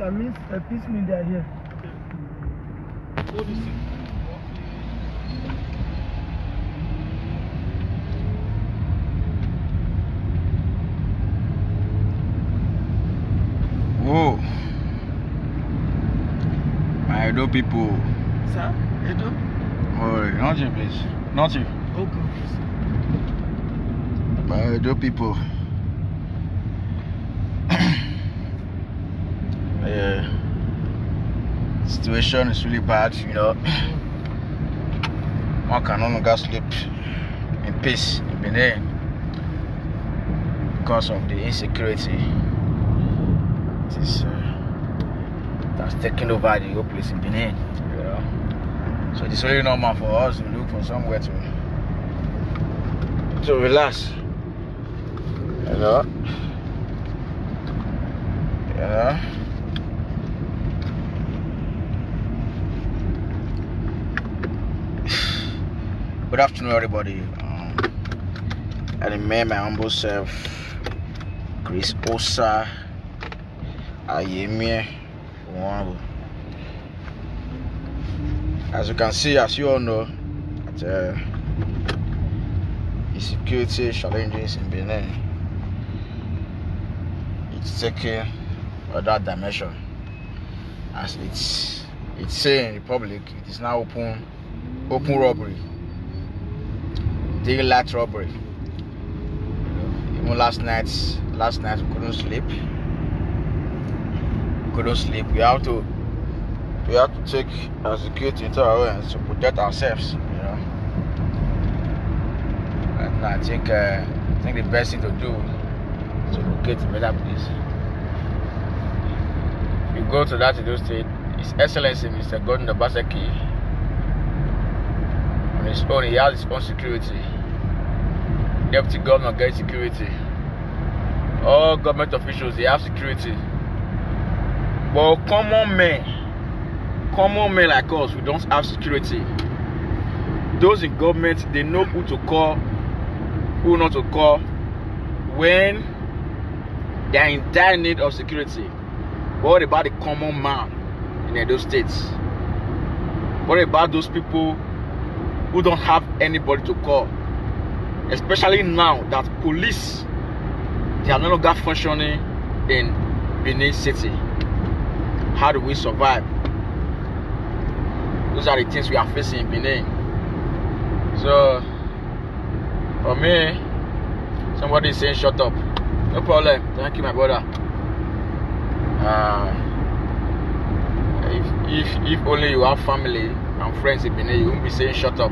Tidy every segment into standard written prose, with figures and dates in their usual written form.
I mean, peace media here. What is it? Oh, my Edo people. Sir? Edo? Oh, not you, please. Not you. Okay, please. My Edo people. Yeah. Situation is really bad, you know. One can no longer sleep in peace in Benin because of the insecurity. That's taking over the whole place in Benin, you know. So it's really normal for us to look for somewhere to relax, you know. Yeah. Good afternoon, everybody. I remain my humble self, Chris Osa Ayemie. As you can see, as you all know, that the security challenges in Benin, it's taking that dimension. As it's saying in the public, it is now open robbery, daylight robbery. Even last night we couldn't sleep. We have to take our security into our hands to protect ourselves, you know. And I think the best thing to do is to locate a better place. You go to that Edo State, His Excellency Mr. Gordon Obaseki, on his own, he has his own security. Deputy governor gets security. All government officials, they have security. But common men like us, we don't have security. Those in government, they know who to call, who not to call when they are in dire need of security. What about the common man in Edo State? What about those people who don't have anybody to call? Especially now that police, they are no longer functioning in Benin City. How do we survive? Those are the things we are facing in Benin. So, for me, somebody is saying shut up. No problem. Thank you, my brother. If only you have family and friends in Benin, you won't be saying shut up.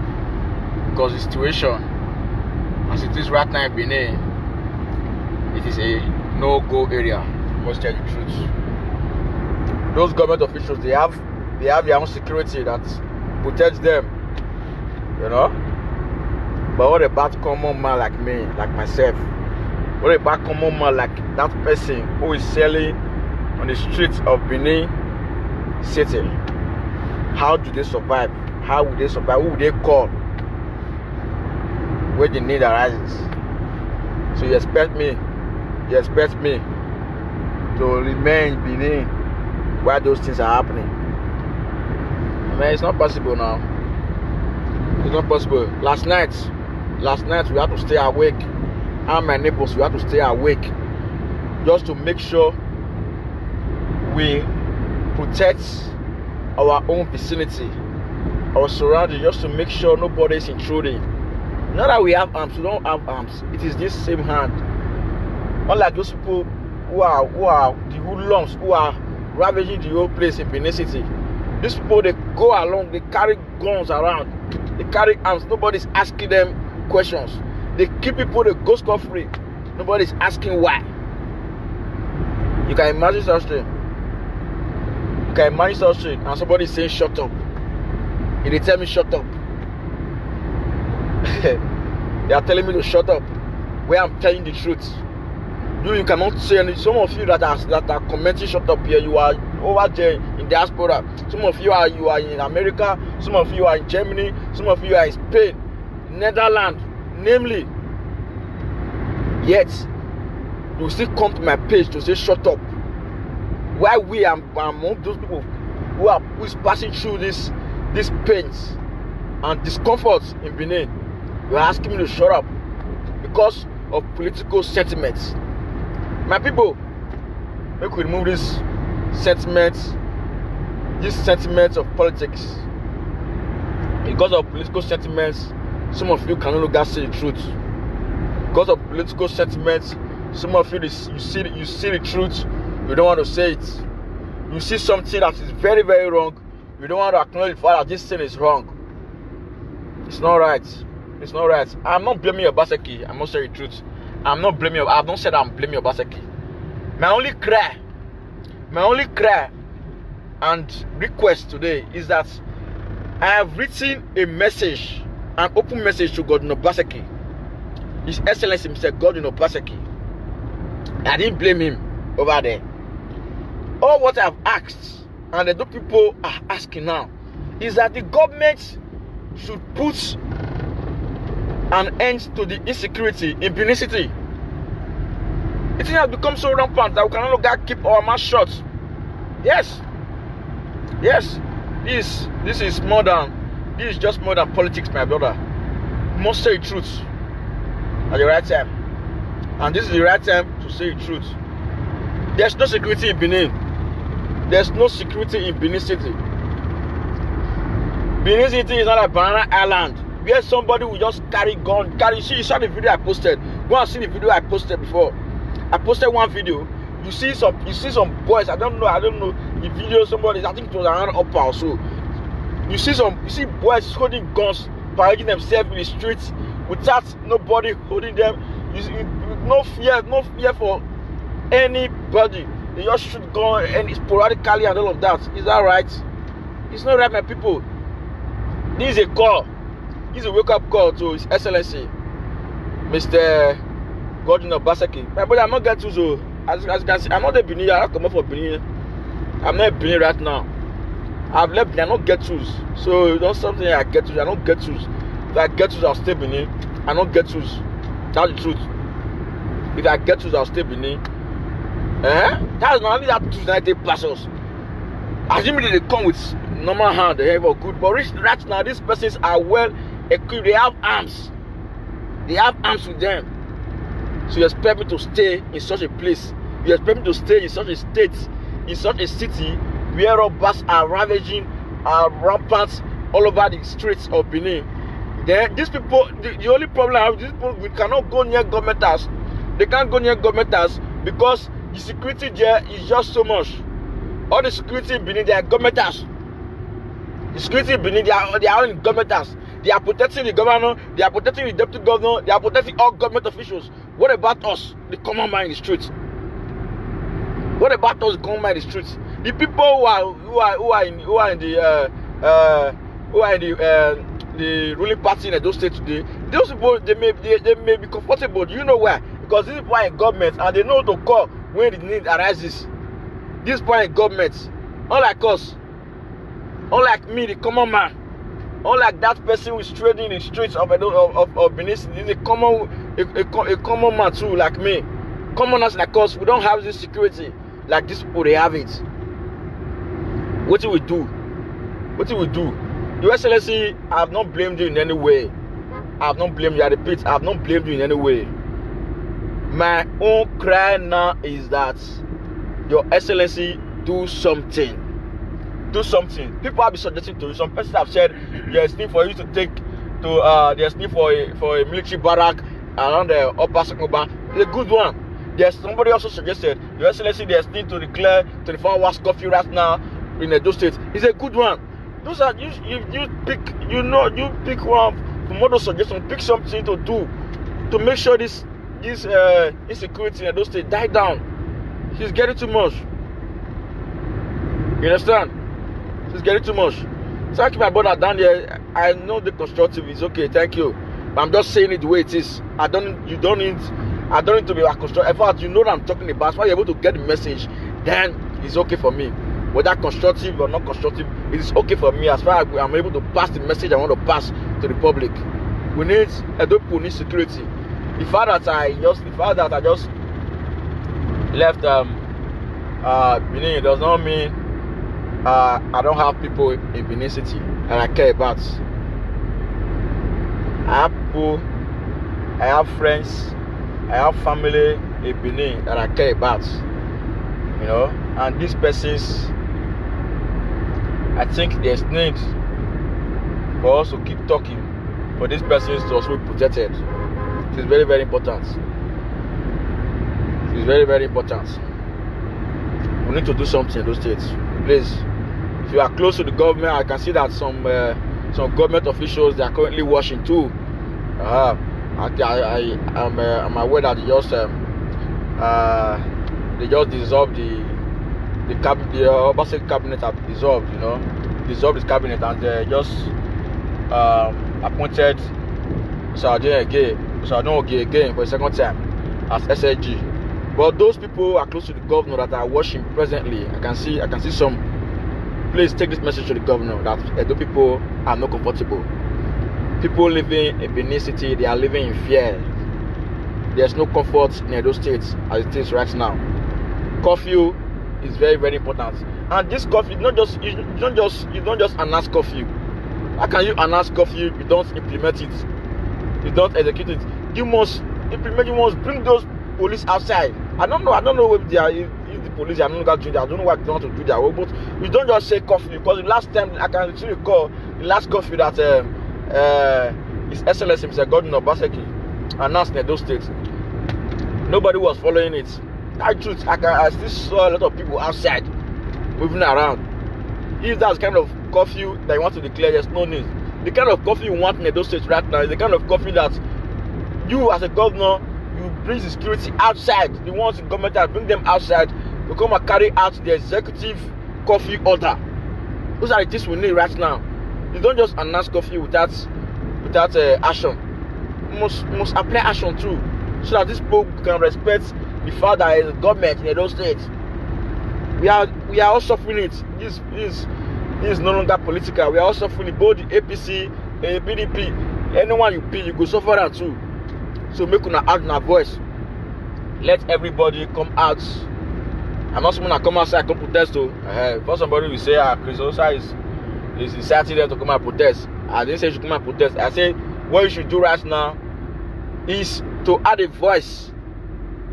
Because the situation, as it is right now in Benin, it is a no-go area. I must tell you the truth. Those government officials, they have their own security that protects them, you know. But what about common man like me, like myself? What about common man like that person who is selling on the streets of Benin City? How do they survive? How will they survive? Who will they call where the need arises? So you expect me to remain in Benin while those things are happening? Man, it's not possible now. It's not possible. Last night we had to stay awake. And my neighbors, we had to stay awake just to make sure we protect our own vicinity, our surrounding, just to make sure nobody is intruding. Not that we have arms, we don't have arms. It is this same hand. Unlike those people who are the hoodlums who are ravaging the whole place in Benin City. These people, they go along, they carry guns around, they carry arms. Nobody's asking them questions. They keep people, they go scot-free. Nobody's asking why. You can imagine such thing. And somebody is saying shut up. If they tell me shut up, they are telling me to shut up where I'm telling the truth. You cannot say anything. Some of you that are commenting shut up here, you are over there in diaspora. Some of you are in America, some of you are in Germany, some of you are in Spain, Netherlands, namely. Yet you still come to my page to say shut up. Why we are among those people who is passing through this pains and discomforts in Benin. You are asking me to shut up because of political sentiments. My people, make we remove this sentiments of politics. Because of political sentiments, some of you can no longer say the truth. Because of political sentiments, some of you see the truth, you don't want to say it. You see something that is very, very wrong, you don't want to acknowledge the fact that this thing is wrong. It's not right. It's not right. I'm not blaming Obaseki. I'm not saying the truth. I'm not blaming. I've not said I'm blaming Obaseki. My only cry and request today is that I have written a message, an open message to Godwin Obaseki, His Excellency Mr. Godwin Obaseki. I didn't blame him over there. All what I've asked, and the people are asking now, is that the government should put an end to the insecurity in Benin City. It has become so rampant that we can no longer keep our mouth shut. Yes. This is just more than politics, my brother. You must say the truth at the right time. And this is the right time to say the truth. There's no security in Benin. There's no security in Benin City. Benin City is not a banana island where somebody will just carry gun, you saw the video I posted. Go and see the video I posted before. I posted one video. You see some boys, I don't know the video, somebody, I think it was around Upper or so. You see boys holding guns, parading themselves in the streets without nobody holding them. No fear for anybody. They just shoot gun and sporadically and all of that. Is that right? It's not right, my people. This is a call. This is a wake-up call to His Excellency Mr. Godwin Obaseki. My brother, I'm not getting to, as you can see, I'm not a Benin. I have come up for Benin. I'm not a Benin right now. I've left Benin. I don't get tools. So it's not something I get to. I don't get tools. If I get tools, I'll stay Benin. I don't get tools. That's the truth. If I get tools, I'll stay Benin. That's not only that tools that they pass us. Assuming they come with normal hand, they have a good. But right now, these persons are well equipped. They have arms. They have arms with them. So you expect me to stay in such a place? You expect me to stay in such a state, in such a city where robbers are ravaging, are rampant all over the streets of Benin? Then these people, the only problem I have, these people, we cannot go near government house. They can't go near government house because the security there is just so much. All the security in Benin, they are government house. The security in Benin, they are in government house. They are protecting the governor, they are protecting the deputy governor, they are protecting all government officials. What about us, the common man in the streets? What about us, the common man in the streets? The people who are in the ruling party in those states today, those people they may be comfortable. Do you know why? Because these people are in government and they know to call when the need arises. These people are in government, unlike us, unlike me, the common man. Unlike that person who is trading in the streets of Benin, is a common man too, like me. Commoners like us, we don't have this security like these people. They have it. What do we do? What do we do? Your Excellency, I have not blamed you in any way. I have not blamed you. I repeat, I have not blamed you in any way. My own cry now is that Your Excellency, do something. Do something. People have been suggesting to you. Some persons have said there's need for you to take to there's need for a military barrack around the Upper Sakoba. It's a good one. There's somebody also suggested, Your Excellency, there's need to declare 24 hours curfew right now in Edo State. It's a good one. Those are you pick one from all those suggestions. Pick something to do to make sure this insecurity in Edo State die down. She's getting too much. You understand? She's getting too much. So I keep my brother down there. I know the constructive is okay, thank you. But I'm just saying it the way it is. I don't need to be a constructive. In fact, you know what I'm talking about. So you're able to get the message, then it's okay for me. Whether constructive or not constructive, it is okay for me as far as I'm able to pass the message I want to pass to the public. We need people need security. The fact that I just left Benin, it does not mean I don't have people in Benin City that I care about. I have people, I have friends, I have family in Benin that I care about. You know, and these persons, I think there's need for us to keep talking, for these persons to also be protected. It is very, very important. It is very, very important. We need to do something in those states. Please, if you are close to the government, I can see that some government officials, they are currently watching too. I'm aware that they just dissolved the Obaseki cabinet have dissolved, you know, dissolved the cabinet, and they just appointed Sadon again for a second time as SSG. But those people are close to the governor that are watching presently. I can see some. Please take this message to the governor that Edo people are not comfortable. People living in Benin City, they are living in fear. There's no comfort in Edo State as it is right now. Curfew is very, very important. And this curfew, you don't just announce curfew. How can you announce curfew if you don't implement it? You don't execute it. You must implement. You must bring those police outside. I don't know if they are if the police are not going to do that. I don't know what they want to do their work. But we don't just say curfew, because the last time I can actually recall the last curfew that His Excellency Mr. Godwin Obaseki announced in those states, nobody was following it. That truth, I still saw a lot of people outside moving around. If that's kind of curfew that you want to declare, there's no need. The kind of curfew you want in those states right now is the kind of curfew that you, as a governor, you bring the security outside. The ones in government that bring them outside to come and carry out the executive curfew order. Those are the things we need right now. You don't just announce curfew without action. You must apply action too, so that these people can respect the fact that there is a government in those states. We are all suffering it. This is no longer political. We are all suffering it. Both the APC and the PDP. Anyone you pick, you go suffer that too. So make una add una voice. Let everybody come out. I'm not someone that come outside come protest too. For somebody will say, Chris Osa is inciting them to come and protest. I didn't say you should come and protest. I said what you should do right now is to add a voice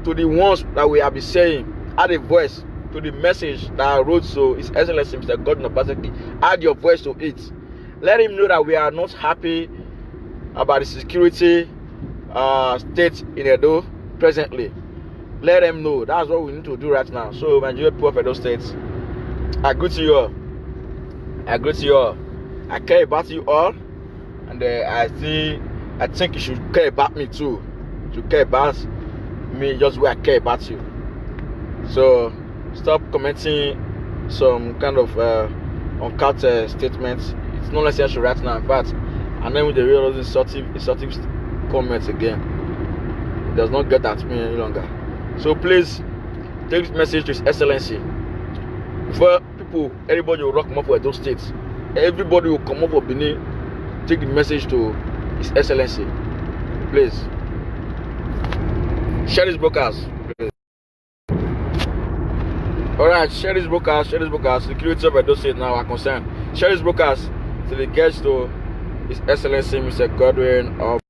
to the ones that we have been saying. Add a voice to the message that I wrote to His Excellency Mr. Godwin Obaseki. Add your voice to it. Let him know that we are not happy about the security state in Edo presently. Let them know. That's what we need to do right now. So, Nigeria people of Edo State, I agree to you all. I care about you all, and I think you should care about me too. You should care about me just where I care about you. So stop commenting some kind of uncut statements. It's not necessary right now. In fact, and then with the real insultive comments again, it does not get at me any longer. So please take this message to His Excellency. Before everybody will come up for those states. Everybody will come up for Benin. Take the message to His Excellency. Please share this broadcast. Alright, share this broadcast. Security of Edo State now are concerned. Share this broadcast till it gets to His Excellency Mr. Godwin of